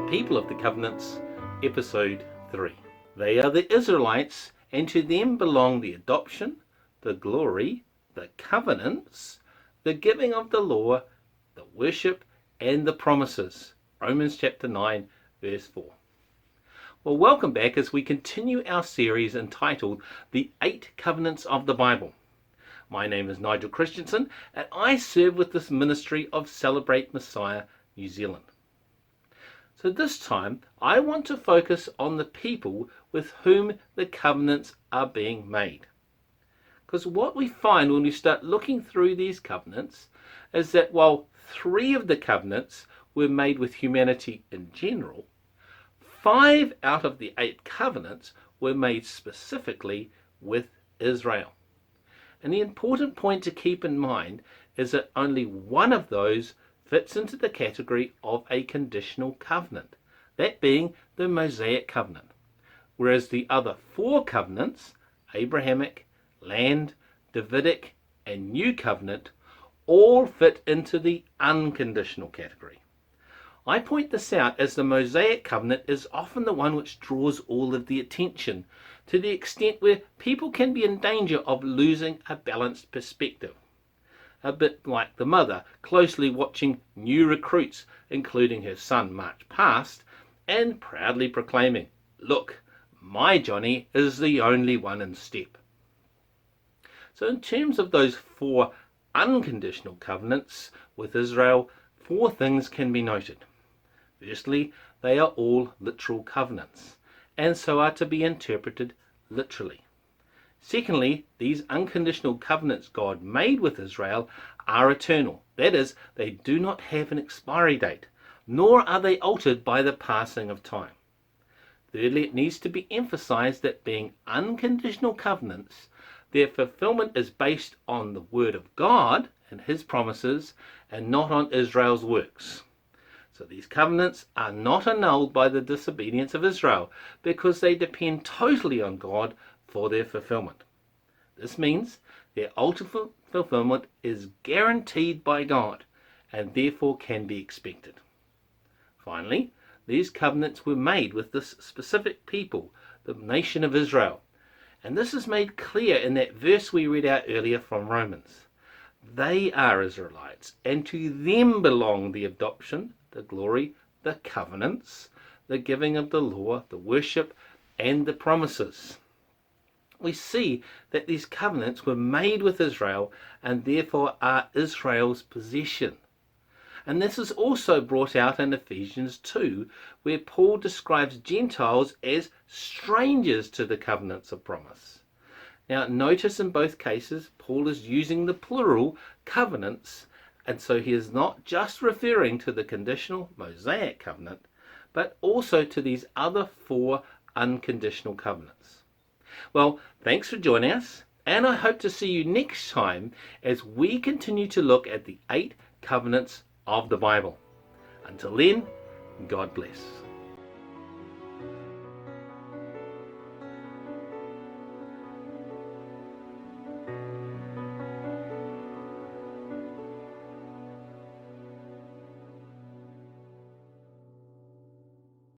People of the Covenants, Episode 3. They are the Israelites, and to them belong the adoption, the glory, the covenants, the giving of the law, the worship, and the promises. Romans chapter 9, verse 4. Well, welcome back as we continue our series entitled The 8 Covenants of the Bible. My name is Nigel Christensen, and I serve with this ministry of Celebrate Messiah, New Zealand. So this time, I want to focus on the people with whom the covenants are being made. Because what we find when we start looking through these covenants is that while 3 of the covenants were made with humanity in general, 5 out of the 8 covenants were made specifically with Israel. And the important point to keep in mind is that only one of those fits into the category of a conditional covenant, that being the Mosaic covenant, whereas the other 4 covenants, Abrahamic, land, Davidic, and New Covenant, all fit into the unconditional category. I point this out as the Mosaic covenant is often the one which draws all of the attention, to the extent where people can be in danger of losing a balanced perspective. A bit like the mother closely watching new recruits, including her son, march past, and proudly proclaiming, "Look, my Johnny is the only one in step." So in terms of those 4 unconditional covenants with Israel, 4 things can be noted. Firstly, they are all literal covenants, and so are to be interpreted literally. Secondly, these unconditional covenants God made with Israel are eternal. That is, they do not have an expiry date, nor are they altered by the passing of time. Thirdly, it needs to be emphasized that being unconditional covenants, their fulfillment is based on the word of God and his promises, and not on Israel's works. So these covenants are not annulled by the disobedience of Israel, because they depend totally on God for their fulfillment. This means their ultimate fulfillment is guaranteed by God, and therefore can be expected. Finally, these covenants were made with this specific people, the nation of Israel. And this is made clear in that verse we read out earlier from Romans. They are Israelites, and to them belong the adoption, the glory, the covenants, the giving of the law, the worship, and the promises. We see that these covenants were made with Israel and therefore are Israel's possession. And this is also brought out in Ephesians 2, where Paul describes Gentiles as strangers to the covenants of promise. Now notice in both cases Paul is using the plural covenants, and so he is not just referring to the conditional Mosaic covenant, but also to these other 4 unconditional covenants. Well, thanks for joining us, and I hope to see you next time as we continue to look at the 8 covenants of the Bible. Until then, God bless.